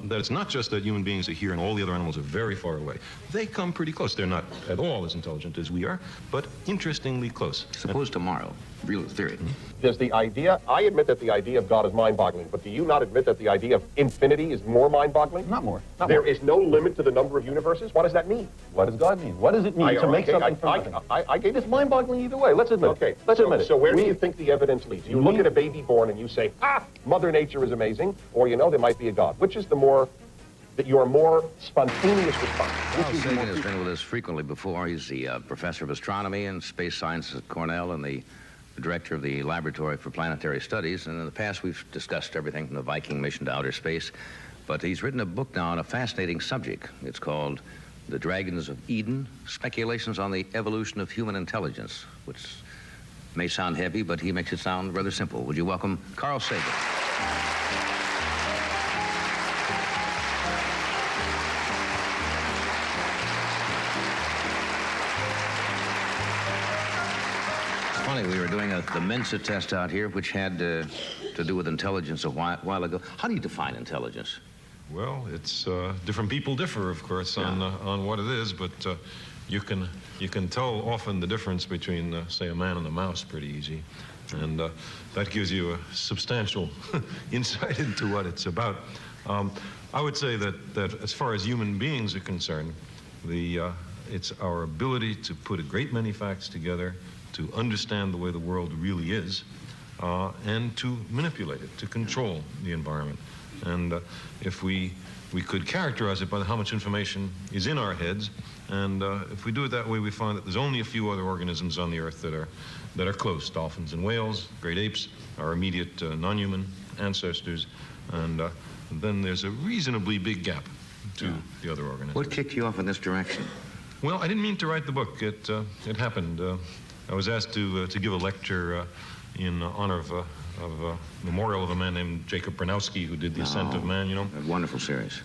that it's not just that human beings are here and all the other animals are very far away. They come pretty close. They're not at all as intelligent as we are, but interestingly close. Suppose tomorrow, real theory. Does the idea, I admit that the idea of God is mind-boggling, but do you not admit that the idea of infinity is more mind-boggling? Not more. There is no limit to the number of universes? What does that mean? What does God mean? What does it mean to make something from nothing? It's mind-boggling either way. Let's admit it. Let's admit it. So where do you think the evidence leads? You look at a baby born and you say, Mother Nature is amazing, or there might be a God. Which is your more spontaneous response? Carl Sagan has been with us frequently before. He's the professor of astronomy and space sciences at Cornell and the director of the Laboratory for Planetary Studies. And in the past, we've discussed everything from the Viking mission to outer space. But he's written a book now on a fascinating subject. It's called The Dragons of Eden, Speculations on the Evolution of Human Intelligence, which may sound heavy, but he makes it sound rather simple. Would you welcome Carl Sagan? Funny, we were doing the Mensa test out here, which had to do with intelligence a while ago. How do you define intelligence? Well, it's different people differ, of course, on what it is, but you can tell often the difference between, say, a man and a mouse pretty easy, and that gives you a substantial insight into what it's about. I would say that as far as human beings are concerned, it's our ability to put a great many facts together, to understand the way the world really is, and to manipulate it, to control the environment. And if we could characterize it by how much information is in our heads, and if we do it that way, we find that there's only a few other organisms on the Earth that are close: dolphins and whales, great apes, our immediate non-human ancestors, and then there's a reasonably big gap to the other organisms. What kicked you off in this direction? Well, I didn't mean to write the book. It happened. I was asked to give a lecture in honor of a memorial of a man named Jacob Bronowski, who did The Ascent of Man, A wonderful series.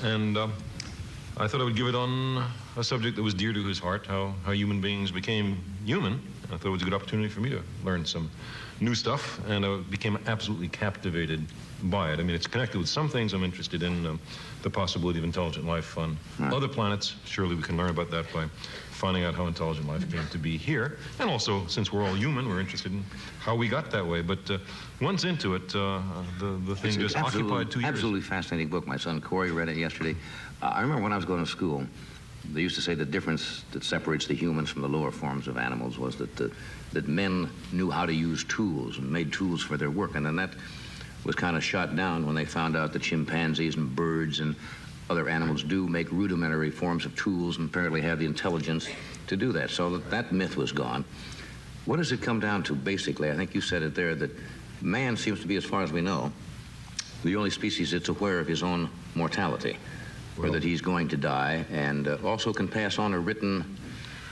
And I thought I would give it on a subject that was dear to his heart, how human beings became human. I thought it was a good opportunity for me to learn some new stuff, and I became absolutely captivated by it. I mean, it's connected with some things I'm interested in, the possibility of intelligent life on other planets. Surely we can learn about that by finding out how intelligent life came to be here. And also, since we're all human, we're interested in how we got that way. But once into it, the thing just occupied 2 years. Absolutely fascinating book. My son Corey read it yesterday. I remember when I was going to school, they used to say the difference that separates the humans from the lower forms of animals was that men knew how to use tools and made tools for their work. And then that was kind of shot down when they found out that chimpanzees and birds and other animals do make rudimentary forms of tools and apparently have the intelligence to do that. So that myth was gone. What does it come down to, basically? I think you said it there, that man seems to be, as far as we know, the only species that's aware of his own mortality, or that he's going to die, and also can pass on a written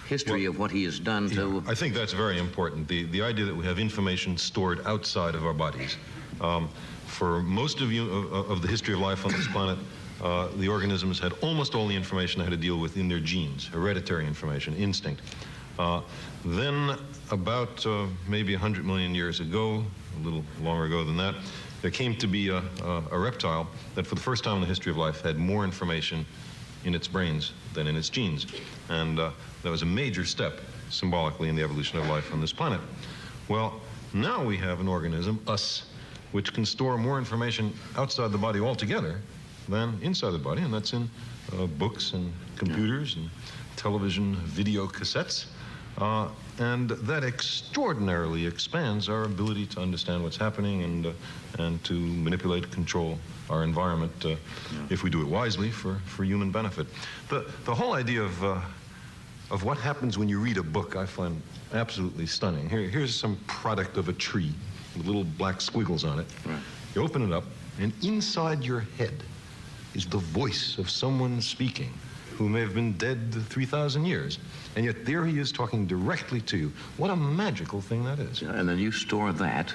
history of what he has done to... I think that's very important, the idea that we have information stored outside of our bodies. For most of the history of life on this planet, the organisms had almost all the information they had to deal with in their genes, hereditary information, instinct. Then about maybe 100 million years ago, a little longer ago than that, there came to be a reptile that for the first time in the history of life had more information in its brains than in its genes. And that was a major step symbolically in the evolution of life on this planet. Well, now we have an organism, us, which can store more information outside the body altogether than inside the body, and that's in books and computers and television video cassettes. And that extraordinarily expands our ability to understand what's happening and to manipulate, control our environment if we do it wisely for human benefit. The whole idea of what happens when you read a book I find absolutely stunning. Here's some product of a tree with little black squiggles on it. Right. You open it up, and inside your head is the voice of someone speaking who may have been dead 3,000 years. And yet there he is talking directly to you. What a magical thing that is. And then you store that,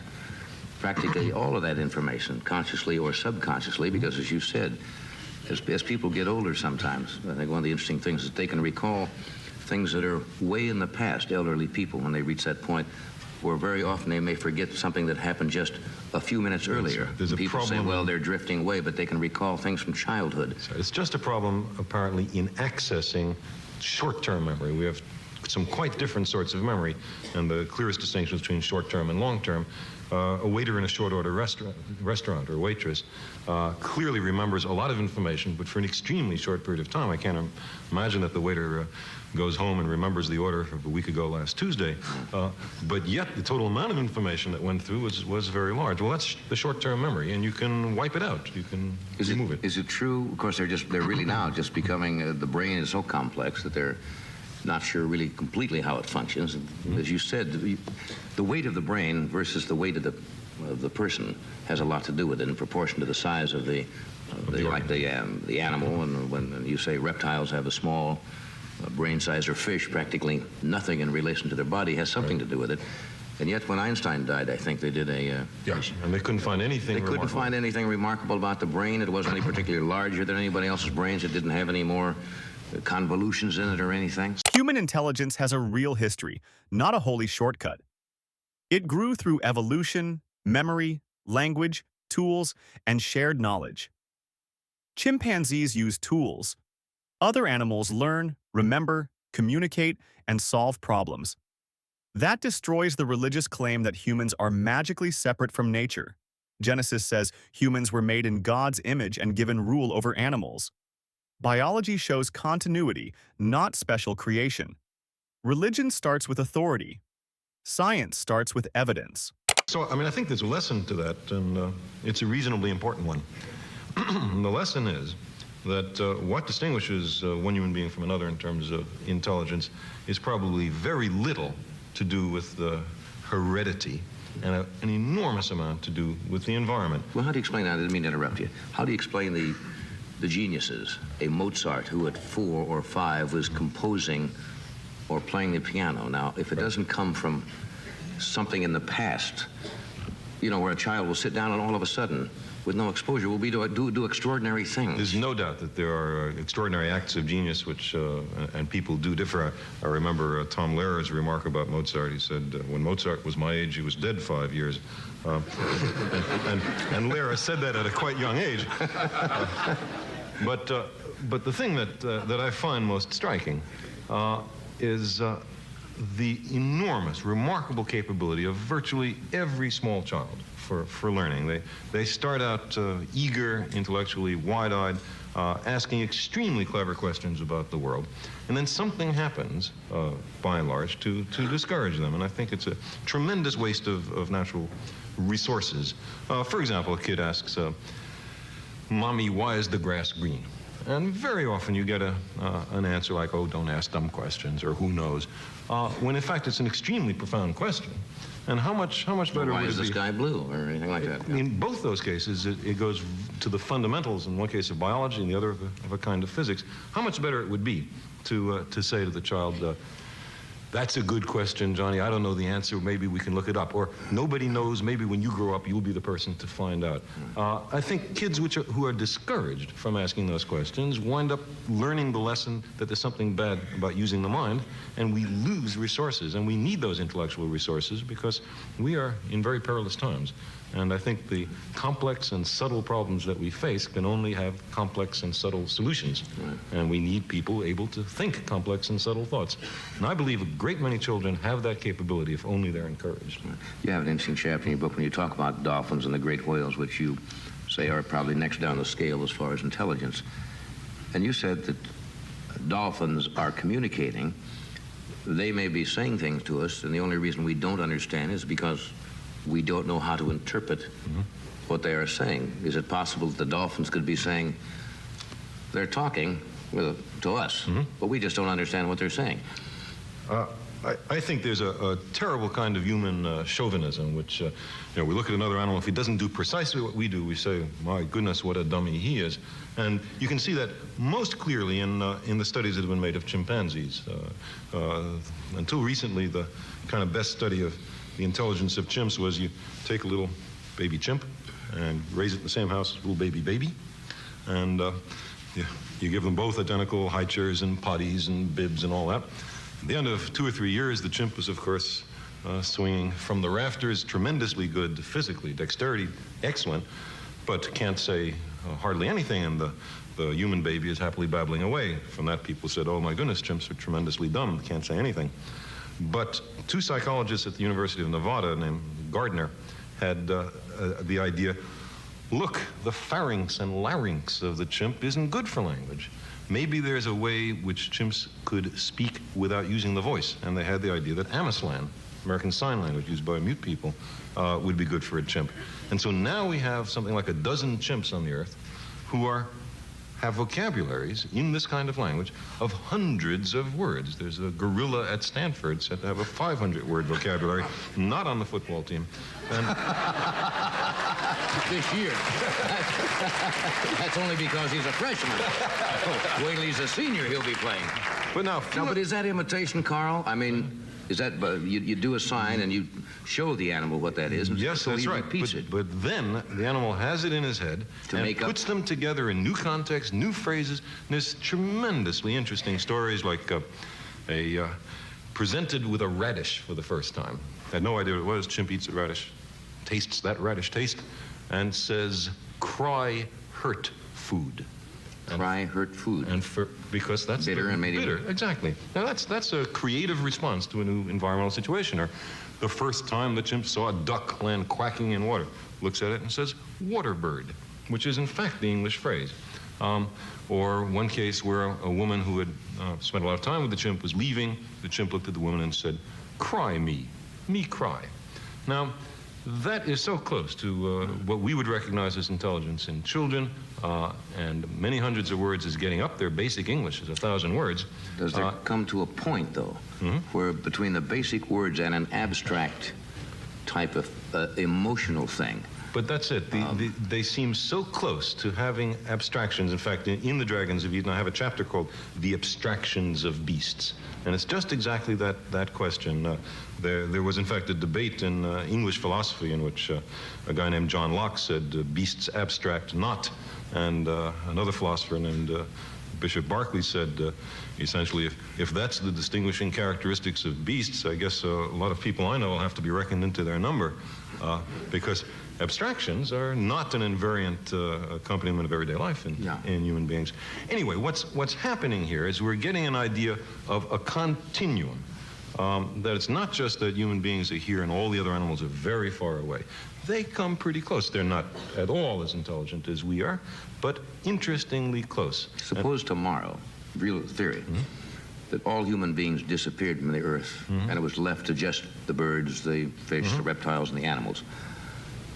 practically all of that information, consciously or subconsciously, because as you said, as people get older sometimes, I think one of the interesting things is they can recall things that are way in the past, elderly people, when they reach that point, where very often they may forget something that happened just a few minutes earlier. There's a People say, problem. well, they're drifting away, but they can recall things from childhood. It's just a problem, apparently, in accessing short-term memory. We have some quite different sorts of memory, and the clearest distinction between short-term and long-term. A waiter in a short-order restaurant or waitress clearly remembers a lot of information, but for an extremely short period of time. I can't imagine that the waiter goes home and remembers the order of a week ago last Tuesday, but yet the total amount of information that went through was very large. Well, that's the short-term memory, and you can wipe it out. You can remove it. Is it true? Of course, they're really now just becoming, the brain is so complex that they're not sure really completely how it functions. And as you said, the weight of the brain versus the weight of the person has a lot to do with it in proportion to the size of the animal. And when you say reptiles have a small brain size, or fish practically nothing in relation to their body, has something to do with it. And yet, when Einstein died, I think they did a... Yes, and they couldn't find anything remarkable. Couldn't find anything remarkable about the brain. It wasn't any particularly larger than anybody else's brains. It didn't have any more convolutions in it or anything. Human intelligence has a real history, not a holy shortcut. It grew through evolution, memory, language, tools, and shared knowledge. Chimpanzees use tools. Other animals learn, remember, communicate, and solve problems. That destroys the religious claim that humans are magically separate from nature. Genesis says humans were made in God's image and given rule over animals. Biology shows continuity, not special creation. Religion starts with authority. Science starts with evidence. So, I think there's a lesson to that, and it's a reasonably important one. The lesson is that what distinguishes one human being from another in terms of intelligence is probably very little to do with the heredity and an enormous amount to do with the environment. Well, how do you explain that? I didn't mean to interrupt you. How do you explain the geniuses, a Mozart who at 4 or 5 was composing or playing the piano? Now, if it doesn't come from something in the past, where a child will sit down and all of a sudden, with no exposure, will be to do extraordinary things. There's no doubt that there are extraordinary acts of genius which, and people do differ. I remember Tom Lehrer's remark about Mozart. He said, when Mozart was my age, he was dead 5 years. And Lehrer said that at a quite young age. But the thing that I find most striking is the enormous, remarkable capability of virtually every small child for learning. They start out eager, intellectually wide-eyed, asking extremely clever questions about the world. And then something happens, by and large, to discourage them. And I think it's a tremendous waste of natural resources. For example, a kid asks, Mommy, why is the grass green? And very often you get an answer like, oh, don't ask dumb questions, or who knows, when in fact it's an extremely profound question. And how much better would it be? Why is the sky blue, or anything like that? In both those cases, it goes to the fundamentals, in one case of biology, in the other of a kind of physics. How much better it would be to say to the child, that's a good question, Johnny. I don't know the answer. Maybe we can look it up. Or nobody knows. Maybe when you grow up, you'll be the person to find out. I think kids who are discouraged from asking those questions wind up learning the lesson that there's something bad about using the mind, and we lose resources. And we need those intellectual resources because we are in very perilous times. And I think the complex and subtle problems that we face can only have complex and subtle solutions. Right. And we need people able to think complex and subtle thoughts. And I believe a great many children have that capability if only they're encouraged. Right. You have an interesting chapter in your book when you talk about dolphins and the great whales, which you say are probably next down the scale as far as intelligence. And you said that dolphins are communicating. They may be saying things to us, and the only reason we don't understand is because we don't know how to interpret what they are saying. Is it possible that the dolphins could be saying, they're talking to us, but we just don't understand what they're saying? I think there's a terrible kind of human chauvinism, which, we look at another animal. If he doesn't do precisely what we do, we say, my goodness, what a dummy he is. And you can see that most clearly in the studies that have been made of chimpanzees. Until recently, the kind of best study of the intelligence of chimps was you take a little baby chimp and raise it in the same house as a little baby, and you give them both identical high chairs and potties and bibs and all that. At the end of 2 or 3 years, the chimp was, of course, swinging from the rafters, tremendously good physically, dexterity, excellent, but can't say hardly anything, and the human baby is happily babbling away. From that, people said, oh my goodness, chimps are tremendously dumb, can't say anything. But two psychologists at the University of Nevada named Gardner had the idea, look, the pharynx and larynx of the chimp isn't good for language. Maybe there's a way which chimps could speak without using the voice. And they had the idea that Ameslan, American Sign Language used by mute people, would be good for a chimp. And so now we have something like a dozen chimps on the earth who have vocabularies in this kind of language of hundreds of words. There's a gorilla at Stanford said to have a 500-word vocabulary, not on the football team. And this year. That's only because he's a freshman. Wait till he's a senior, he'll be playing. But now, but is that imitation, Carl? I mean, is that you do a sign and you show the animal what that is? And yes, so that's he right. repeats it. But then the animal has it in his head and puts them together in new contexts, new phrases. And there's tremendously interesting stories like presented with a radish for the first time. Had no idea what it was. Chimp eats a radish, tastes that radish taste, and says, "Cry hurt food." Cry hurt food. And because that's bitter and made bitter. Exactly. Now that's a creative response to a new environmental situation. Or the first time the chimp saw a duck land quacking in water, looks at it and says, "Water bird," which is in fact the English phrase. Or one case where a woman who had spent a lot of time with the chimp was leaving. The chimp looked at the woman and said, "Cry me cry." Now, that is so close to what we would recognize as intelligence in children, and many hundreds of words is getting up there. Basic English is 1,000 words. Does there come to a point, though, where between the basic words and an abstract type of emotional thing? But that's it. They seem so close to having abstractions. In fact, in The Dragons of Eden, I have a chapter called The Abstractions of Beasts. And it's just exactly that question. There was, in fact, a debate in English philosophy in which a guy named John Locke said, beasts abstract not. And another philosopher named Bishop Berkeley said, essentially, if that's the distinguishing characteristics of beasts, I guess a lot of people I know will have to be reckoned into their number, because abstractions are not an invariant accompaniment of everyday life in human beings. Anyway, what's happening here is we're getting an idea of a continuum. That it's not just that human beings are here and all the other animals are very far away. They come pretty close. They're not at all as intelligent as we are, but interestingly close. Suppose tomorrow, real theory, that all human beings disappeared from the earth and it was left to just the birds, the fish, the reptiles, and the animals.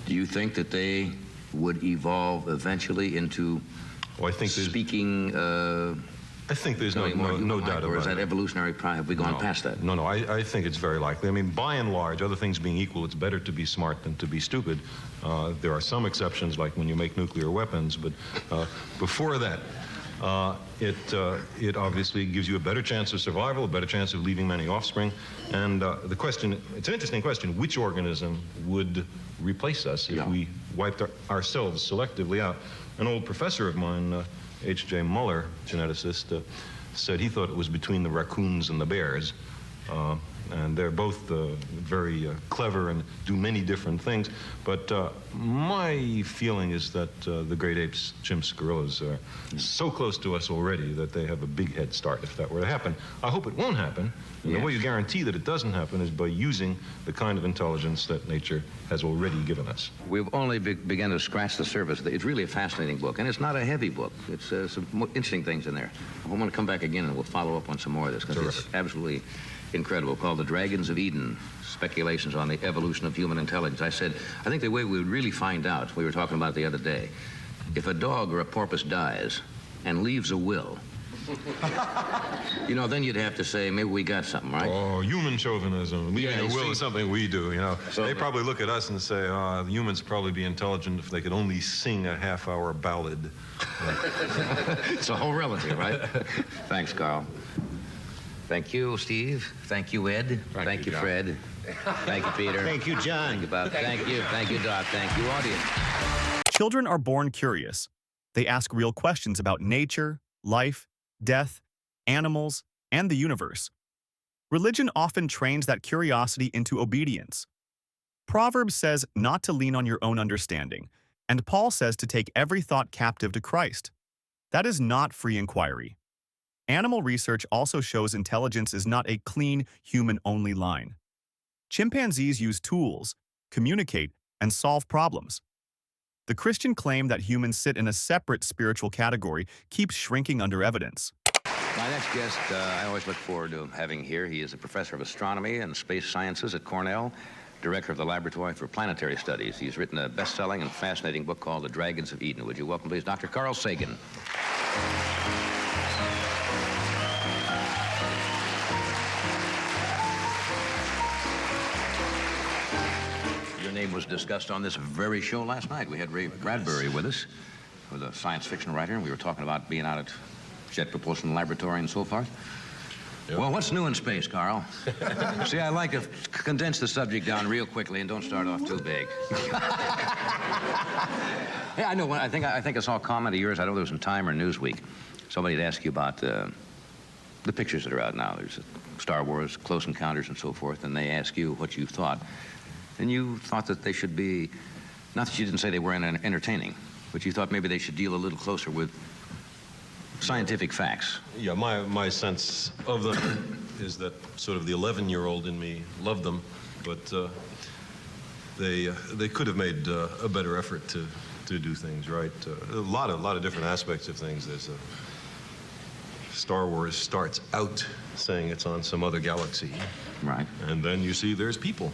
Do you think that they would evolve eventually into speaking? I think there's no doubt about it. Or is that evolutionary? Have we gone past that? No, I think it's very likely. I mean, by and large, other things being equal, it's better to be smart than to be stupid. There are some exceptions, like when you make nuclear weapons, but before that, it obviously gives you a better chance of survival, a better chance of leaving many offspring. And the question, it's an interesting question, which organism would replace us if we wiped ourselves selectively out? An old professor of mine, H.J. Muller, geneticist, said he thought it was between the raccoons and the bears. And they're both very clever and do many different things. But my feeling is that the great apes, chimps, gorillas are so close to us already that they have a big head start if that were to happen. I hope it won't happen. And the way you guarantee that it doesn't happen is by using the kind of intelligence that nature has already given us. We've only begun to scratch the surface. It's really a fascinating book, and it's not a heavy book. It's some interesting things in there. I want to come back again and we'll follow up on some more of this, because it's absolutely incredible, called The Dragons of Eden, Speculations on the Evolution of Human Intelligence. I said, I think the way we would really find out, we were talking about it the other day, if a dog or a porpoise dies and leaves a will, then you'd have to say, maybe we got something, right? Oh, human chauvinism. Leaving a will is something we do, So they probably look at us and say, the humans would probably be intelligent if they could only sing a half-hour ballad. It's all relative, right? Thanks, Carl. Thank you, Steve. Thank you, Ed. Thank you, Fred. Thank you, Peter. Thank you, John. Thank you, Bob. Thank you. Thank you, Doc. Thank you, audience. Children are born curious. They ask real questions about nature, life, death, animals, and the universe. Religion often trains that curiosity into obedience. Proverbs says not to lean on your own understanding, and Paul says to take every thought captive to Christ. That is not free inquiry. Animal research also shows intelligence is not a clean, human-only line. Chimpanzees use tools, communicate, and solve problems. The Christian claim that humans sit in a separate spiritual category keeps shrinking under evidence. My next guest, I always look forward to having here. He is a professor of astronomy and space sciences at Cornell, director of the Laboratory for Planetary Studies. He's written a best-selling and fascinating book called The Dragons of Eden. Would you welcome, please, Dr. Carl Sagan. Your name was discussed on this very show last night. We had Ray Bradbury with us, who's a science fiction writer, and we were talking about being out at Jet Propulsion Laboratory and so forth. Yep. Well, what's new in space, Carl? See, I like to condense the subject down real quickly and don't start off too big. Yeah, I know. I think I saw a comment of yours. I know there was in Time or Newsweek. Somebody had asked you about the pictures that are out now. There's Star Wars, Close Encounters, and so forth, and they ask you what you thought. And you thought that they should be, not that you didn't say they were entertaining, but you thought maybe they should deal a little closer with scientific facts. Yeah, my sense of them is that sort of the 11-year-old in me loved them, but they could have made a better effort to do things right. A lot of different aspects of things. There's Star Wars starts out saying it's on some other galaxy, right? And then you see there's people,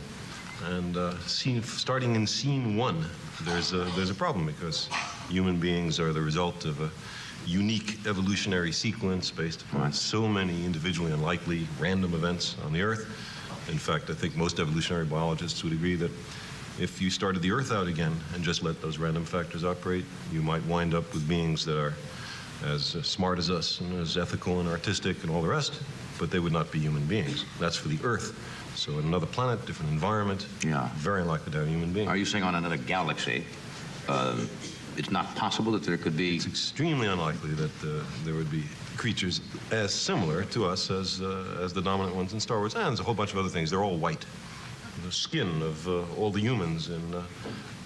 and starting in scene 1, there's a problem because human beings are the result of a unique evolutionary sequence based upon so many individually unlikely random events on the Earth. In fact, I think most evolutionary biologists would agree that if you started the Earth out again and just let those random factors operate, you might wind up with beings that are as smart as us and as ethical and artistic and all the rest, but they would not be human beings. That's for the Earth. So in another planet, different environment, very likely to have human beings. Are you saying on another galaxy, it's not possible that there could be... It's extremely unlikely that there would be creatures as similar to us as the dominant ones in Star Wars. And there's a whole bunch of other things. They're all white. The skin of all the humans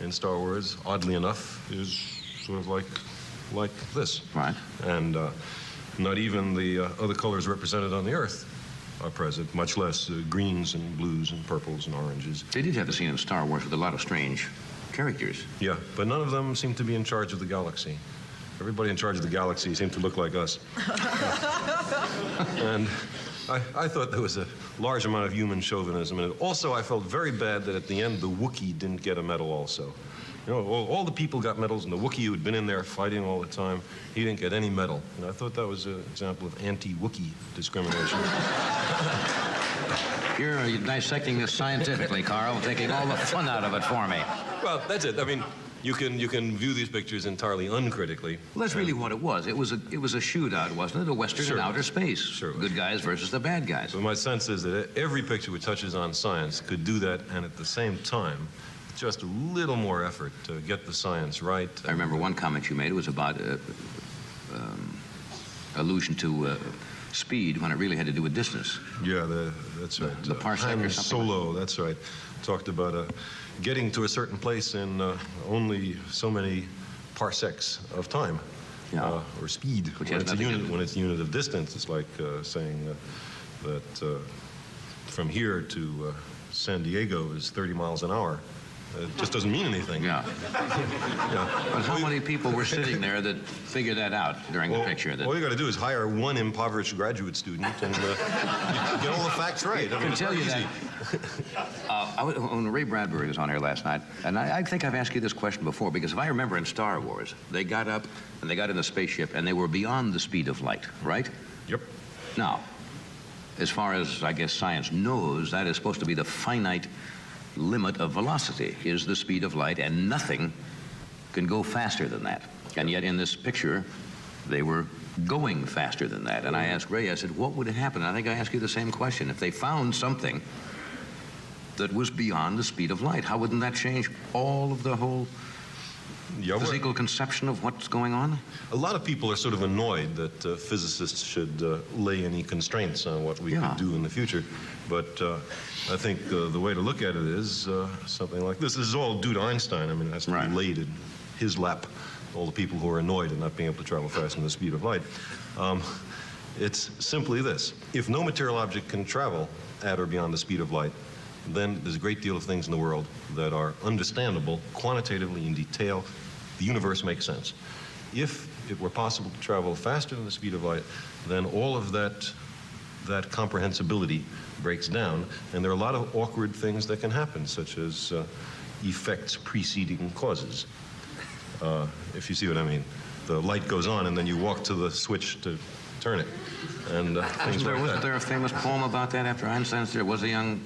in Star Wars, oddly enough, is sort of like this. Right. And not even the other colors represented on the Earth are present, much less greens and blues and purples and oranges. They did have the scene in Star Wars with a lot of strange characters. Yeah, but none of them seem to be in charge of the galaxy. Everybody in charge of the galaxy seemed to look like us. And I thought there was a large amount of human chauvinism. And also, I felt very bad that at the end, the Wookiee didn't get a medal also. You know, all the people got medals, and the Wookiee who had been in there fighting all the time, he didn't get any medal. And I thought that was an example of anti-Wookiee discrimination. You're dissecting this scientifically, Carl, taking all the fun out of it for me. Well, that's it. I mean, you can view these pictures entirely uncritically. Well, that's really what it was. It was a shootout, wasn't it? A Western in outer space. Sure. Good guys versus the bad guys. But my sense is that every picture which touches on science could do that, and at the same time, just a little more effort to get the science right. I remember one comment you made was about allusion to speed when it really had to do with distance. Yeah, that's right. The parsec or something. Solo, that's right. Talked about getting to a certain place in only so many parsecs of time, or speed. When it's a unit of distance, it's like saying that from here to San Diego is 30 miles an hour. It just doesn't mean anything. Yeah. But how many people were sitting there that figured that out during the picture? All you got to do is hire one impoverished graduate student and get all the facts right. I can tell you that. When Ray Bradbury was on here last night, and I think I've asked you this question before, because if I remember in Star Wars, they got up and they got in the spaceship and they were beyond the speed of light, right? Yep. Now, as far as I guess science knows, that is supposed to be the finite limit of velocity, is the speed of light, and nothing can go faster than that. And yet in this picture, they were going faster than that. And I asked Ray, I said, what would happen? I think I asked you the same question. If they found something that was beyond the speed of light, how wouldn't that change all of the whole Yeah, physical conception of what's going on? a lot of people are sort of annoyed that physicists should lay any constraints on what we could do in the future. But I think the way to look at it is something like this. This is all due to Einstein. I mean, it has to be laid in his lap, all the people who are annoyed at not being able to travel faster than the speed of light. It's simply this. If no material object can travel at or beyond the speed of light, then there's a great deal of things in the world that are understandable quantitatively in detail. The universe makes sense. If it were possible to travel faster than the speed of light, then all of that comprehensibility breaks down, and there are a lot of awkward things that can happen, such as effects preceding causes. If you see what I mean. The light goes on, and then you walk to the switch to turn it, and things like that. Wasn't there a famous poem about that after Einstein's? There was a young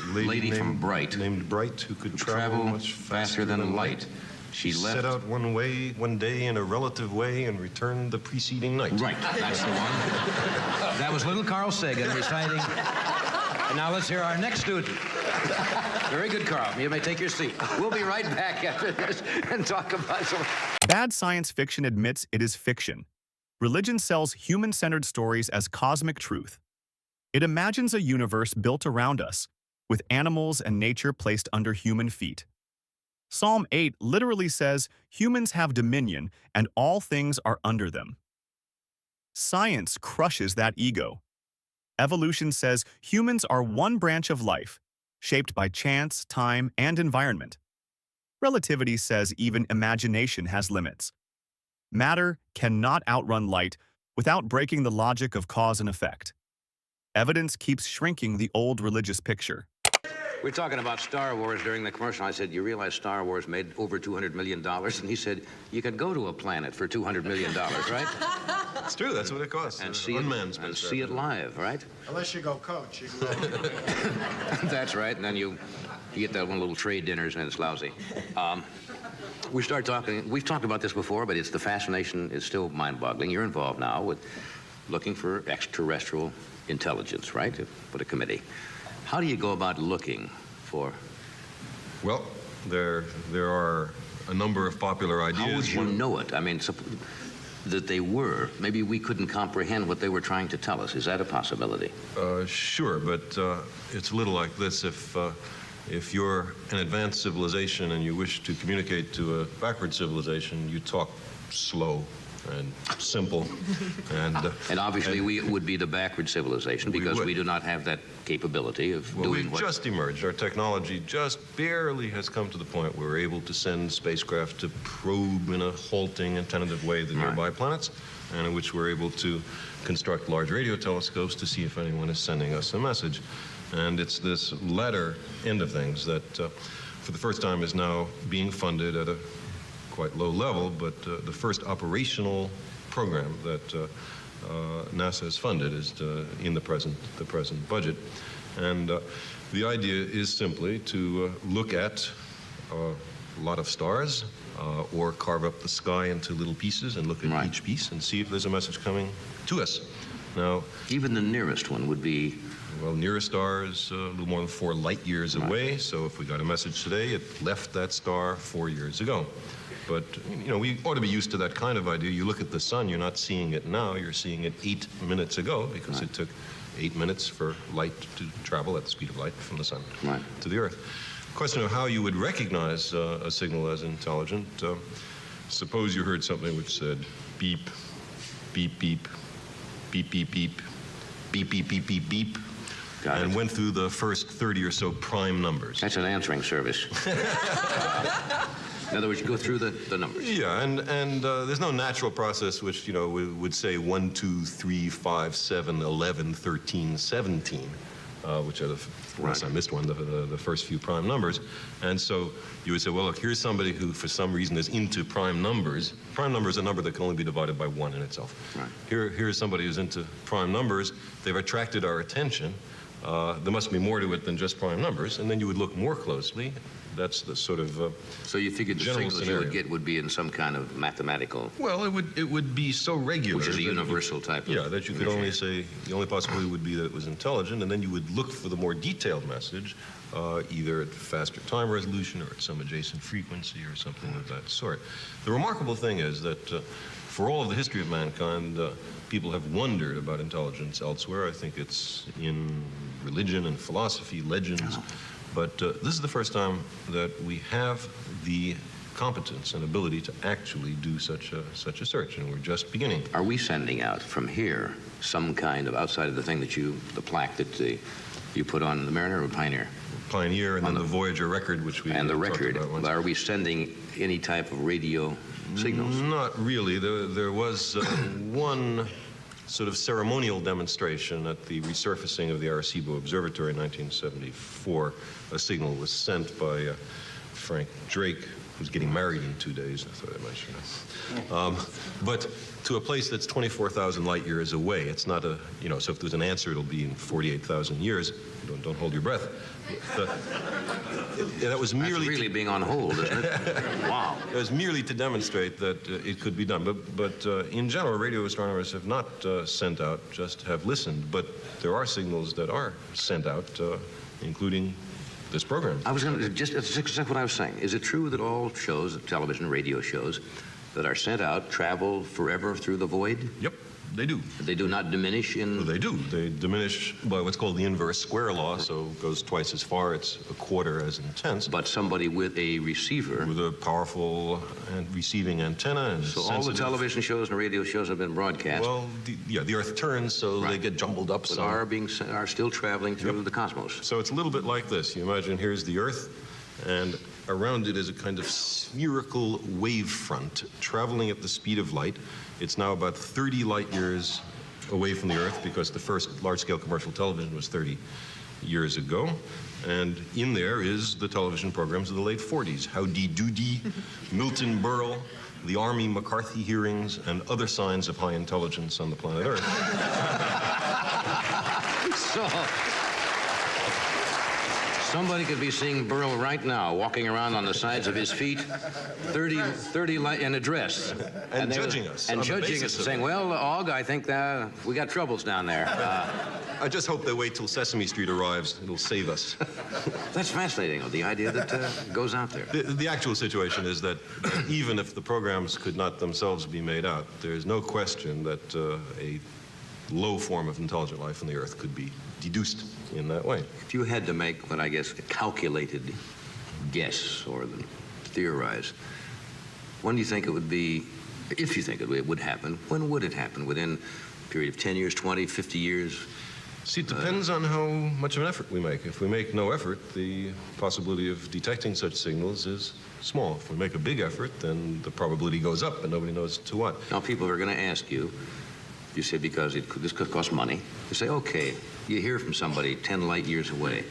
lady from Bright named Bright who could travel much faster than light. She set out one day in a relative way and returned the preceding night. Right, that's the one. That was little Carl Sagan reciting. And now let's hear our next student. Very good, Carl. You may take your seat. We'll be right back after this and talk about some... Bad science fiction admits it is fiction. Religion sells human-centered stories as cosmic truth. It imagines a universe built around us, with animals and nature placed under human feet. Psalm 8 literally says humans have dominion and all things are under them. Science crushes that ego. Evolution says humans are one branch of life, shaped by chance, time, and environment. Relativity says even imagination has limits. Matter cannot outrun light without breaking the logic of cause and effect. Evidence keeps shrinking the old religious picture. We're talking about Star Wars during the commercial. I said, you realize Star Wars made over $200 million? And he said, you could go to a planet for $200 million, right? It's true, that's what it costs. And see it live, right? Unless you go coach. You can go. That's right, and then you get that one little trade dinners and it's lousy. We've talked about this before, but the fascination is still mind-boggling. You're involved now with looking for extraterrestrial intelligence, right? With a committee. How do you go about looking for? Well, there are a number of popular ideas. How would you know it? I mean, that they were. Maybe we couldn't comprehend what they were trying to tell us. Is that a possibility? Sure, but it's a little like this. If you're an advanced civilization and you wish to communicate to a backward civilization, you talk slow and simple. And obviously we would be the backward civilization because we do not have that capability of doing we've just emerged. Our technology just barely has come to the point where we're able to send spacecraft to probe in a halting and tentative way the nearby planets, and in which we're able to construct large radio telescopes to see if anyone is sending us a message. And it's this latter end of things that, for the first time, is now being funded at a quite low level, but the first operational program that NASA has funded is in the present budget. And the idea is simply to look at a lot of stars or carve up the sky into little pieces and look at each piece and see if there's a message coming to us. Now, even the nearest one would be... Well, nearest star is a little more than 4 light years away, so if we got a message today, it left that star 4 years ago. But, you know, we ought to be used to that kind of idea. You look at the sun, you're not seeing it now, you're seeing it 8 minutes ago, because it took 8 minutes for light to travel at the speed of light from the sun to the Earth. Question of how you would recognize a signal as intelligent. Suppose you heard something which said beep, beep, beep, beep, beep, beep, beep, beep, beep, beep, beep, and went through the first 30 or so prime numbers. That's an answering service. In other words, you go through the numbers. Yeah, and there's no natural process which, you know, would say 1, 2, 3, 5, 7, 11, 13, 17, which are unless I missed one, the first few prime numbers. And so you would say, well, look, here's somebody who, for some reason, is into prime numbers. Prime number is a number that can only be divided by 1 in itself. Here's somebody who's into prime numbers. They've attracted our attention. There must be more to it than just prime numbers, and then you would look more closely. That's the sort of So you figured the general signals you scenario. would get would be in some kind of mathematical, Well, it would be so regular. which is a that universal type of... Yeah, that you could only say, the only possibility would be that it was intelligent, and then you would look for the more detailed message, either at faster time resolution or at some adjacent frequency or something of that sort. The remarkable thing is that for all of the history of mankind, people have wondered about intelligence elsewhere. I think it's in religion and philosophy, legends. But this is the first time that we have the competence and ability to actually do such a search, and we're just beginning. Are we sending out from here some kind of, outside of the thing that the plaque that you put on the Mariner or Pioneer? Pioneer, and then the Voyager record, which we And the talked record, about once. are we sending any type of radio signals? Not really. There was one sort of ceremonial demonstration at the resurfacing of the Arecibo Observatory in 1974. A signal was sent by Frank Drake, who's getting married in 2 days. I thought I might share. But to a place that's 24,000 light years away. It's not a, so if there's an answer, it'll be in 48,000 years. Don't hold your breath. That was merely... That's really being on hold, isn't it? Wow. It was merely to demonstrate that it could be done. But in general, radio astronomers have not sent out, just have listened. But there are signals that are sent out, including this program. I was going to, that's exactly what I was saying. Is it true that all shows, television, radio shows, that are sent out travel forever through the void? Yep, they do. They do not diminish in... Well, they do. They diminish by what's called the inverse square law, so it goes twice as far. It's a quarter as intense. But somebody with a receiver... With a powerful receiving antenna and So sensitive. all the television shows and radio shows have been broadcast. Well, the Earth turns, so Right. they get jumbled up. But So are still traveling through the cosmos. So it's a little bit like this. You imagine here's the Earth, and around it is a kind of spherical wave front traveling at the speed of light. It's now about 30 light years away from the Earth because the first large-scale commercial television was 30 years ago. And in there is the television programs of the late 40s, Howdy Doody, Milton Berle, the Army McCarthy hearings, and other signs of high intelligence on the planet Earth. So, somebody could be seeing Burl right now, walking around on the sides of his feet, 30 light in a dress. And judging us. And on the judging basis us, of saying, it. well, Og, I think we got troubles down there. I just hope they wait till Sesame Street arrives. It'll save us. That's fascinating, the idea that goes out there. The actual situation is that even if the programs could not themselves be made out, there's no question that a low form of intelligent life on the Earth could be deduced in that way. If you had to make what I guess a calculated guess or theorize, when do you think it would be, if you think it would happen, when would it happen? Within a period of 10 years, 20, 50 years? See, it depends on how much of an effort we make. If we make no effort, the possibility of detecting such signals is small. If we make a big effort, then the probability goes up and nobody knows to what. Now, people are going to ask you, you say because this could cost money. You say, okay, you hear from somebody 10 light years away.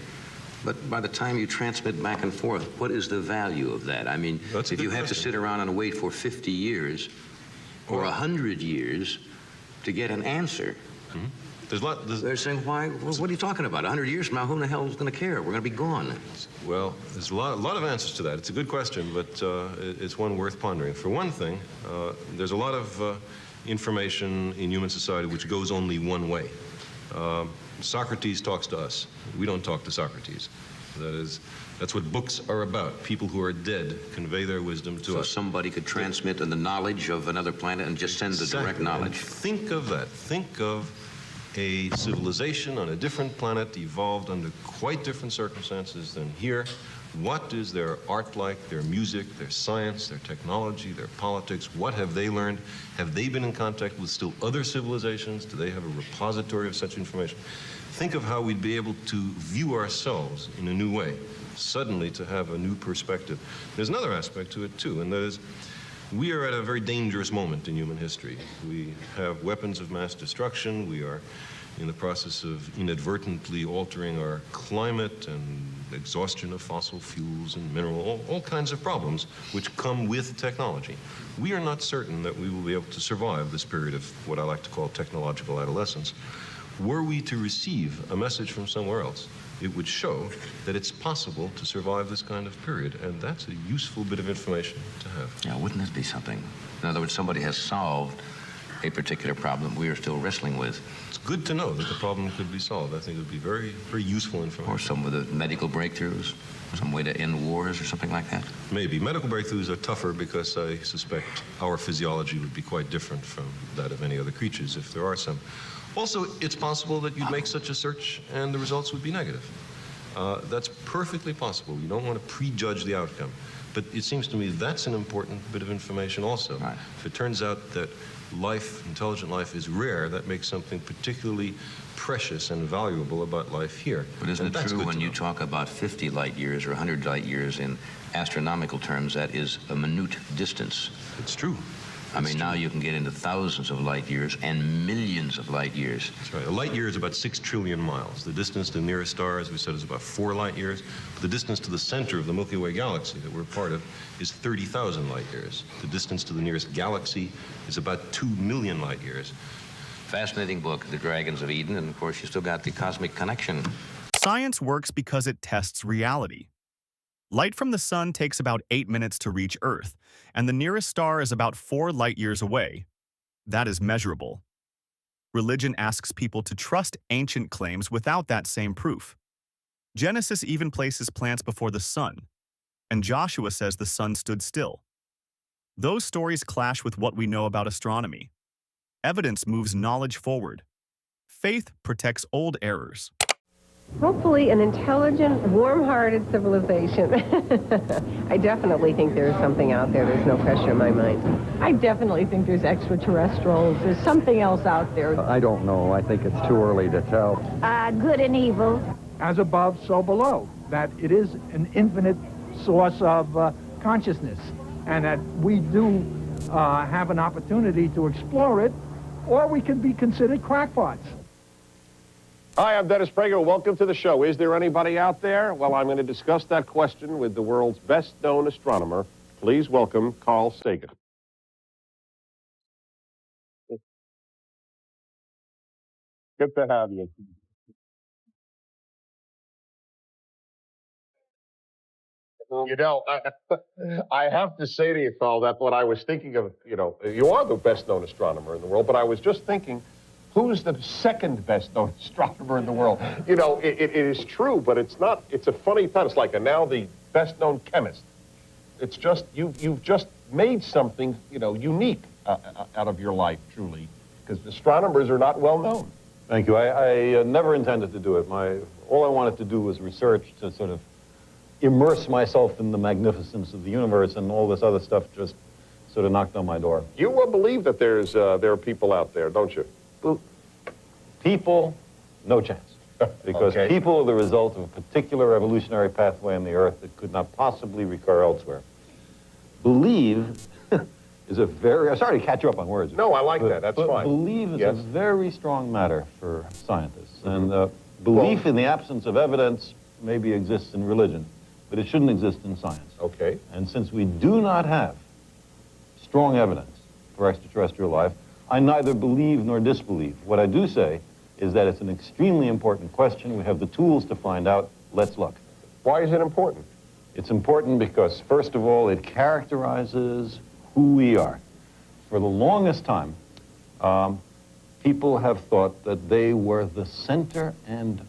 But by the time you transmit back and forth, what is the value of that? I mean, That's a if you good have to question. sit around and wait for 50 years or 100 years to get an answer, they're saying, why? Well, what are you talking about? 100 years from now, who in the hell is going to care? We're going to be gone. Well, there's a lot of answers to that. It's a good question, but it's one worth pondering. For one thing, there's a lot of information in human society which goes only one way. Socrates talks to us. We don't talk to Socrates. That's what books are about. People who are dead convey their wisdom to So us. somebody could transmit the knowledge of another planet and just send the direct Exactly. knowledge. And think of that. Think of a civilization on a different planet evolved under quite different circumstances than here. What is their art like, their music, their science, their technology, their politics? What have they learned? Have they been in contact with still other civilizations? Do they have a repository of such information? Think of how we'd be able to view ourselves in a new way, suddenly to have a new perspective. There's another aspect to it, too, and that is we are at a very dangerous moment in human history. We have weapons of mass destruction. We are in the process of inadvertently altering our climate and exhaustion of fossil fuels and mineral, all kinds of problems which come with technology. We are not certain that we will be able to survive this period of what I like to call technological adolescence. were we to receive a message from somewhere else, it would show that it's possible to survive this kind of period, and that's a useful bit of information to have. Yeah, wouldn't this be something? In other words, somebody has solved a particular problem we are still wrestling with. It's good to know that the problem could be solved. I think it would be very, very useful information. Or some of the medical breakthroughs, some way to end wars or something like that. Maybe. Medical breakthroughs are tougher because I suspect our physiology would be quite different from that of any other creatures, if there are some. Also, it's possible that you'd make such a search and the results would be negative. That's perfectly possible. You don't want to prejudge the outcome. But it seems to me that's an important bit of information also. Right. If it turns out that life, intelligent life, is rare, that makes something particularly precious and valuable about life here. But isn't it true when you talk about 50 light years or 100 light years in astronomical terms, that is a minute distance? It's true. I mean, now you can get into thousands of light years and millions of light years. That's right. A light year is about 6 trillion miles. The distance to the nearest star, as we said, is about 4 light years. But the distance to the center of the Milky Way galaxy that we're part of is 30,000 light years. The distance to the nearest galaxy is about 2 million light years. Fascinating book, The Dragons of Eden, and of course you still got the cosmic connection. Science works because it tests reality. Light from the sun takes about 8 minutes to reach Earth, and the nearest star is about 4 light years away. That is measurable. Religion asks people to trust ancient claims without that same proof. Genesis even places plants before the sun, and Joshua says the sun stood still. Those stories clash with what we know about astronomy. Evidence moves knowledge forward. Faith protects old errors. Hopefully an intelligent, warm-hearted civilization. I definitely think there's something out there. There's no question in my mind. I definitely think there's extraterrestrials. There's something else out there. I don't know. I think it's too early to tell. Good and evil. As above, so below. That it is an infinite source of consciousness, and that we do have an opportunity to explore it, or we can be considered crackpots. Hi, I'm Dennis Prager. Welcome to the show. Is there anybody out there? Well, I'm going to discuss that question with the world's best-known astronomer. Please welcome Carl Sagan. Good to have you. You know, I have to say to you, Carl, that what I was thinking of, you are the best-known astronomer in the world, but I was just thinking, who's the second best-known astronomer in the world? You know, it is true, but it's not. It's a funny thought. It's like now the best-known chemist. It's just, you've just made something, unique out of your life, truly, because astronomers are not well known. Thank you. I never intended to do it. All I wanted to do was research to sort of immerse myself in the magnificence of the universe, and all this other stuff just sort of knocked on my door. You will believe that there are people out there, don't you? People, no chance. Because Okay. people are the result of a particular evolutionary pathway on the Earth that could not possibly recur elsewhere. Believe is a very, I'm sorry to catch you up on words. No, I like but- that. That's but fine. Believe is Yes. a very strong matter for scientists. And belief in the absence of evidence maybe exists in religion, but it shouldn't exist in science. Okay. And since we do not have strong evidence for extraterrestrial life, I neither believe nor disbelieve. What I do say is that it's an extremely important question. We have the tools to find out. Let's look. Why is it important? It's important because, first of all, it characterizes who we are. For the longest time, people have thought that they were the center and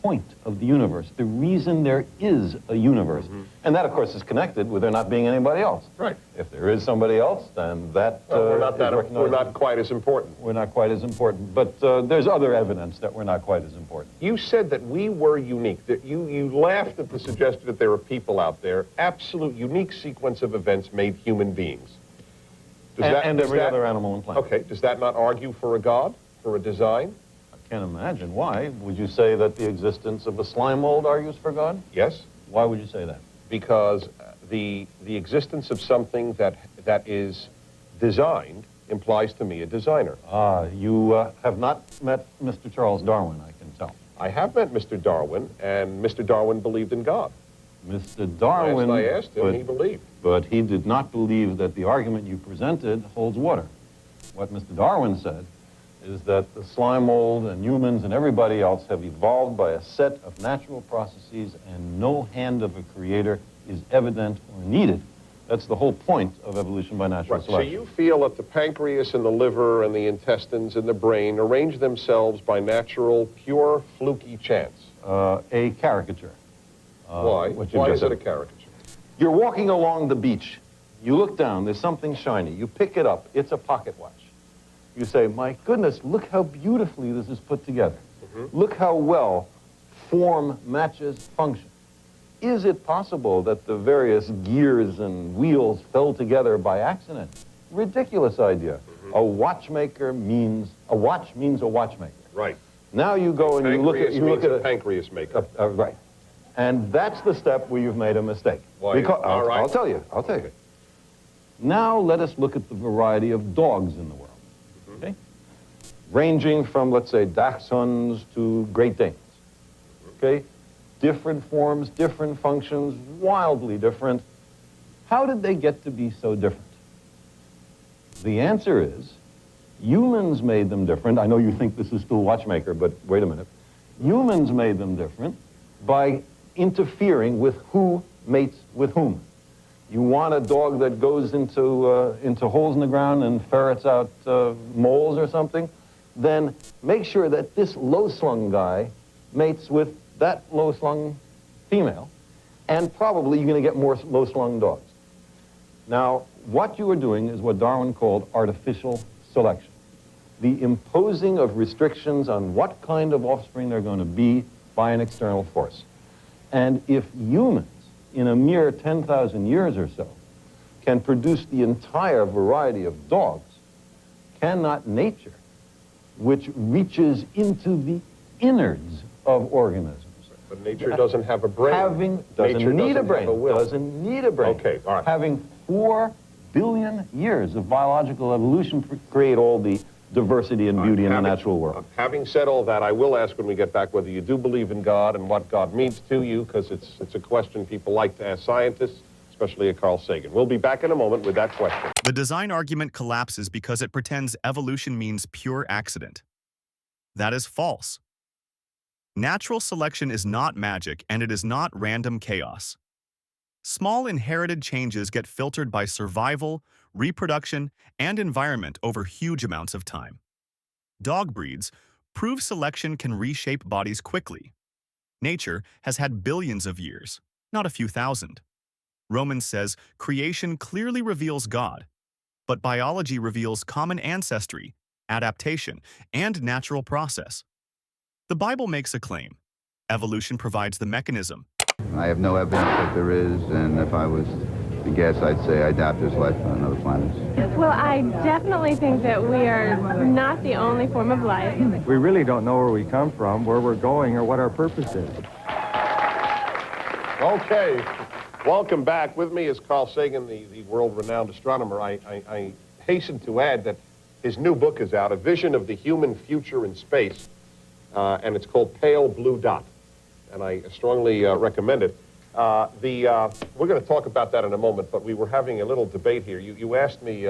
point of the universe, the reason there is a universe. And that, of course, is connected with there not being anybody else. Right. If there is somebody else, then that We're is not quite as important. We're not quite as important, but there's other evidence that we're not quite as important. You said that we were unique, that you laughed at the suggestion that there are people out there. Absolute unique sequence of events made human beings. And every other animal on the planet. Okay, does that not argue for a God, for a design? I can't imagine. Why? Would you say that the existence of a slime mold argues for God? Yes. Why would you say that? Because the existence of something that is designed implies to me a designer. You have not met Mr. Charles Darwin, I can tell. I have met Mr. Darwin, and Mr. Darwin believed in God. Mr. Darwin... I asked him, he believed. But he did not believe that the argument you presented holds water. What Mr. Darwin said is that the slime mold and humans and everybody else have evolved by a set of natural processes, and no hand of a creator is evident or needed. That's the whole point of evolution by natural Right. So selection. you feel that the pancreas and the liver and the intestines and the brain arrange themselves by natural, pure, fluky chance. A caricature. Why? What you Why just is it a said. caricature? You're walking along the beach. You look down, there's something shiny. You pick it up. It's a pocket watch. You say, my goodness, look how beautifully this is put together. Look how well form matches function. Is it possible that the various gears and wheels fell together by accident? Ridiculous idea. A watchmaker means, a watch means a watchmaker. Right. Now you go and you look at a pancreas maker. right. And that's the step where you've made a mistake. Why? All right. I'll tell you. Now let us look at the variety of dogs in the world. Okay? Ranging from, let's say, Dachshunds to Great Danes. Okay? Different forms, different functions, wildly different. How did they get to be so different? The answer is, humans made them different. I know you think this is still watchmaker, but wait a minute. Humans made them different by interfering with who mates with whom. You want a dog that goes into holes in the ground and ferrets out moles or something, then make sure that this low-slung guy mates with that low-slung female, and probably you're going to get more low-slung dogs. Now, what you are doing is what Darwin called artificial selection. The imposing of restrictions on what kind of offspring they're going to be by an external force. And if humans, in a mere 10,000 years or so, can produce the entire variety of dogs, cannot nature, which reaches into the innards of organisms, But nature doesn't have a brain. doesn't need a have brain. a will. Doesn't need a brain. Okay, all right. Having 4 billion years of biological evolution create all the diversity and beauty in the natural world. Having said all that, I will ask when we get back whether you do believe in God and what God means to you, because it's a question people like to ask scientists, especially a Carl Sagan. We'll be back in a moment with that question. The design argument collapses because it pretends evolution means pure accident. That is false. Natural selection is not magic, and it is not random chaos. Small inherited changes get filtered by survival, reproduction, and environment over huge amounts of time. Dog breeds prove selection can reshape bodies quickly. Nature has had billions of years, not a few thousand. Romans says creation clearly reveals God, but biology reveals common ancestry, adaptation, and natural process. The Bible makes a claim. Evolution provides the mechanism. I have no evidence that there is, and if I was to guess, I'd say I doubt there's life on other planets. Well, I definitely think that we are not the only form of life. We really don't know where we come from, where we're going, or what our purpose is. Okay, welcome back. With me is Carl Sagan, the world-renowned astronomer. I hasten to add that his new book is out, A Vision of the Human Future in Space, and it's called Pale Blue Dot, and I strongly recommend it. We're going to talk about that in a moment, but we were having a little debate here. You asked me,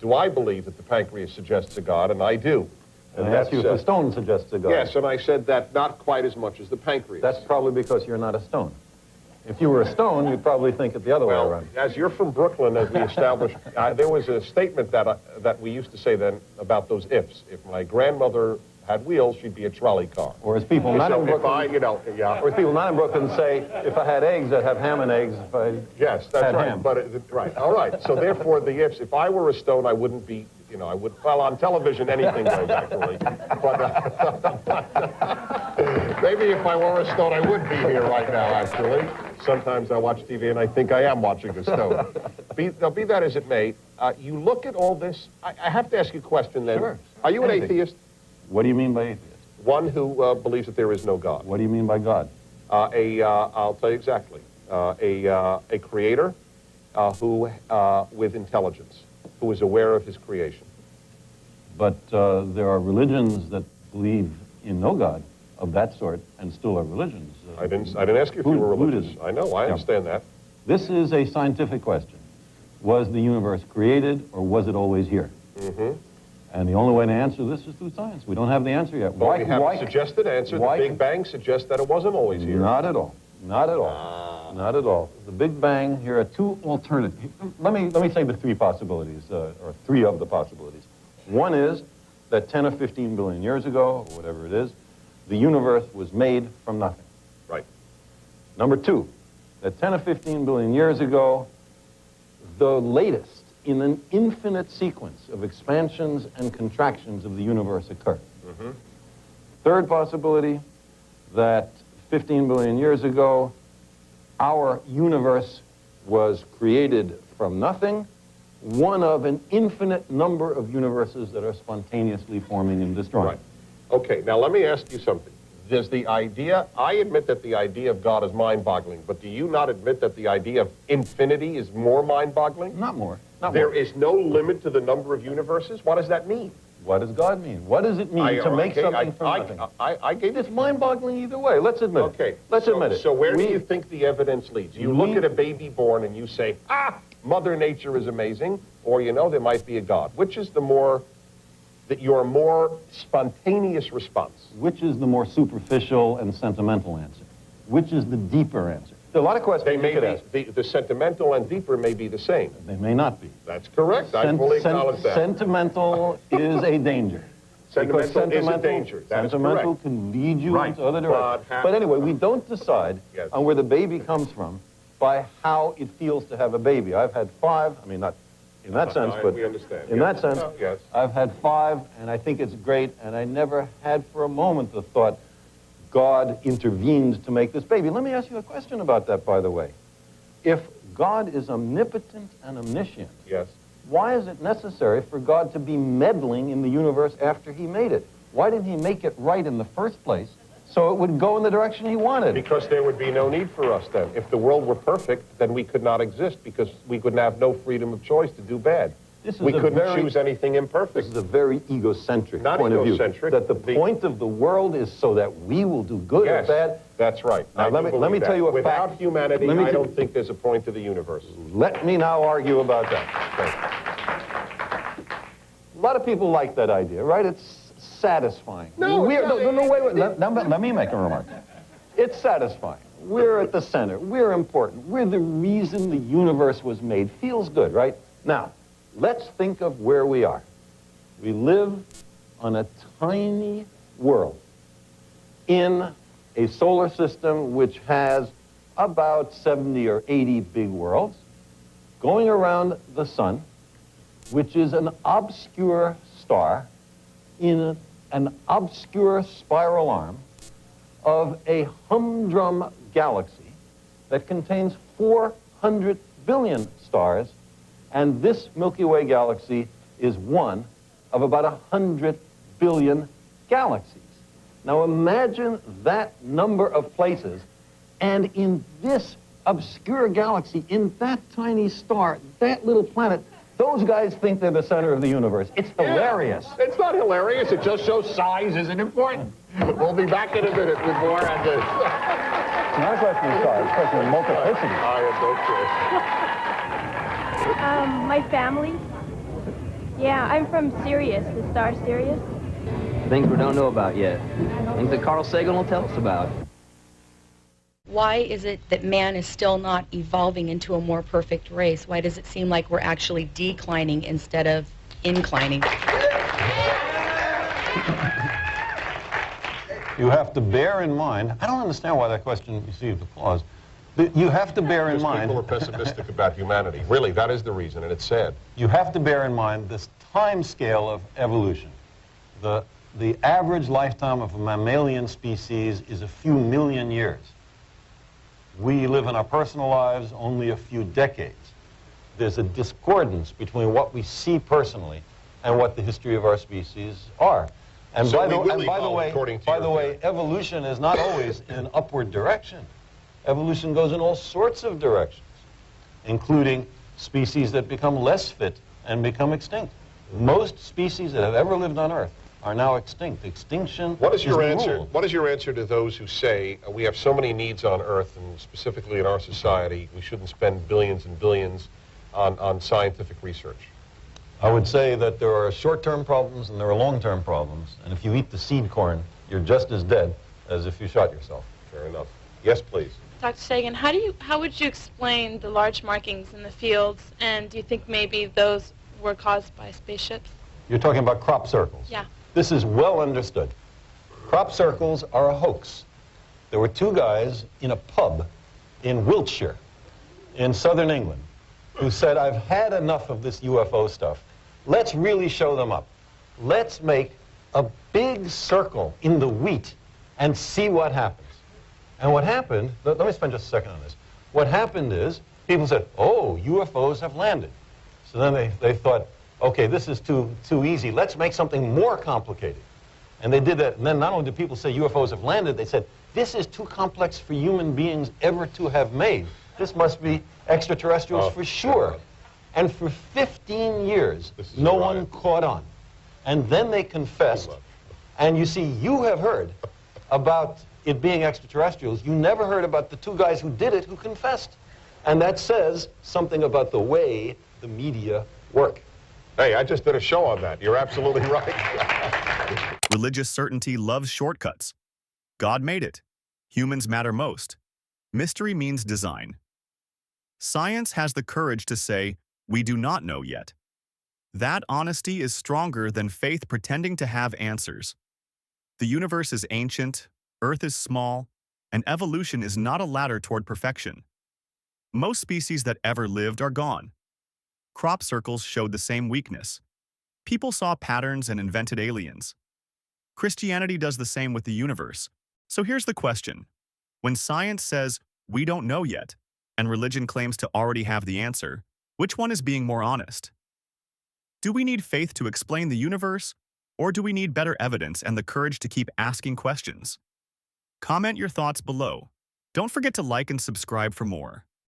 do I believe that the pancreas suggests a God, and I do. And I asked you if the stone suggests a God. Yes, and I said that not quite as much as the pancreas. That's probably because you're not a stone. If you were a stone, you'd probably think it the other way around. As you're from Brooklyn, as we established, there was a statement that we used to say then about those ifs. If my grandmother had wheels, she'd be a trolley car. Or as people not in Brooklyn, Or as people not in Brooklyn say, if I had eggs, I'd have ham and eggs. If I yes, that's had right. ham. But right, all right. So therefore, the ifs. If I were a stone, I wouldn't be. I would. Well, on television, anything goes actually. But maybe if I were a stone, I would be here right now. Actually, sometimes I watch TV and I think I am watching a stone. Be that as it may, you look at all this. I have to ask you a question. Then, Sure. Are you an atheist? What do you mean by atheist? One who believes that there is no God. What do you mean by God? I'll tell you exactly. A creator who, with intelligence, who is aware of his creation. But there are religions that believe in no God of that sort, and still are religions. I didn't ask you if you were religious. Buddhism. I know, I understand that. This is a scientific question. Was the universe created, or was it always here? Mm-hmm. And the only way to answer this is through science. We don't have the answer yet. Well, we have a suggested answer. The Big Bang suggests that it wasn't always here. Not at all. Not at all. Not at all. The Big Bang, here are two alternatives. Let me say the three possibilities, or three of the possibilities. One is that 10 or 15 billion years ago, or whatever it is, the universe was made from nothing. Right. Number two, that 10 or 15 billion years ago, the latest in an infinite sequence of expansions and contractions of the universe occurred. Mm-hmm. Third possibility, that 15 billion years ago, our universe was created from nothing, one of an infinite number of universes that are spontaneously forming and destroying. Right. Okay, now let me ask you something. Does the idea, I admit that the idea of God is mind-boggling, but do you not admit that the idea of infinity is more mind-boggling? Not more. There is no limit to the number of universes? What does that mean? What does God mean? What does it mean to make something from nothing? I gave It's mind-boggling either way. Let's admit it. Okay. Let's admit it. So where do you think the evidence leads? You look at a baby born and you say, Mother Nature is amazing, or you know there might be a God. Which is your more spontaneous response? Which is the more superficial and sentimental answer? Which is the deeper answer? There are a lot of questions you could ask. The sentimental and deeper may be the same. They may not be. That's correct. I fully acknowledge that. Sentimental is a danger. Sentimental is a danger. That is sentimental correct. can lead you into other directions. But anyway, we don't decide on where the baby comes from by how it feels to have a baby. I've had 5, I mean, not in that sense, but we understand. in that sense, yes. I've had 5, and I think it's great, and I never had for a moment the thought, God intervened to make this baby. Let me ask you a question about that, by the way. If God is omnipotent and omniscient, yes, why is it necessary for God to be meddling in the universe after he made it? Why didn't he make it right in the first place so it would go in the direction he wanted? Because there would be no need for us then. If the world were perfect, then we could not exist because we could have no freedom of choice to do bad. We couldn't choose anything imperfect. This is a very egocentric Not point egocentric. of view. That the point of the world is so that we will do good or bad. That's right. Now, let me tell you a Without fact. humanity, I don't think there's a point to the universe. Let me now argue about that. A lot of people like that idea, right? It's satisfying. No, wait. Let me make a remark. It's satisfying. We're at the center. We're important. We're the reason the universe was made. Feels good, right? Now, let's think of where we are. We live on a tiny world in a solar system which has about 70 or 80 big worlds going around the sun, which is an obscure star in an obscure spiral arm of a humdrum galaxy that contains 400 billion stars, and this Milky Way galaxy is one of about 100 billion galaxies. Now imagine that number of places, and in this obscure galaxy, in that tiny star, that little planet, those guys think they're the center of the universe. It's hilarious. It's not hilarious. It just shows size isn't important. We'll be back in a minute with more on this. It's not a question of size, it's a question of multiplicity. My family? Yeah, I'm from Sirius, the star Sirius. Things we don't know about yet. Things that Carl Sagan will tell us about. Why is it that man is still not evolving into a more perfect race? Why does it seem like we're actually declining instead of inclining? You have to bear in mind, I don't understand why that question received applause. You have to bear in mind... People are pessimistic about humanity. Really, that is the reason, and it's sad. You have to bear in mind this time scale of evolution. The average lifetime of a mammalian species is a few million years. We live in our personal lives only a few decades. There's a discordance between what we see personally and what the history of our species are. And So by we will the evolve way, according to your theory. evolution is not always in an upward direction. Evolution goes in all sorts of directions, including species that become less fit and become extinct. Most species that have ever lived on Earth are now extinct. Extinction What is your the answer? rule. What is your answer to those who say we have so many needs on Earth, and specifically in our society, we shouldn't spend billions and billions on scientific research? I would say that there are short-term problems and there are long-term problems. And if you eat the seed corn, you're just as dead as if you shot yourself. Fair enough. Yes, please. Dr. Sagan, how would you explain the large markings in the fields, and do you think maybe those were caused by spaceships? You're talking about crop circles. Yeah. This is well understood. Crop circles are a hoax. There were two guys in a pub in Wiltshire, in southern England, who said, I've had enough of this UFO stuff. Let's really show them up. Let's make a big circle in the wheat and see what happens. And what happened, let me spend just a second on this. What happened is, people said, oh, UFOs have landed. So then they thought, okay, this is too easy. Let's make something more complicated. And they did that. And then not only did people say UFOs have landed, they said, this is too complex for human beings ever to have made. This must be extraterrestrials for sure. God. And for 15 years, no one caught on. And then they confessed. And you see, you have heard about it being extraterrestrials. You never heard about the two guys who did it who confessed. And that says something about the way the media work. Hey, I just did a show on that. You're absolutely right. Religious certainty loves shortcuts. God made it. Humans matter most. Mystery means design. Science has the courage to say, we do not know yet. That honesty is stronger than faith pretending to have answers. The universe is ancient, Earth is small, and evolution is not a ladder toward perfection. Most species that ever lived are gone. Crop circles showed the same weakness. People saw patterns and invented aliens. Christianity does the same with the universe. So here's the question. When science says, we don't know yet, and religion claims to already have the answer, which one is being more honest? Do we need faith to explain the universe, or do we need better evidence and the courage to keep asking questions? Comment your thoughts below. Don't forget to like and subscribe for more.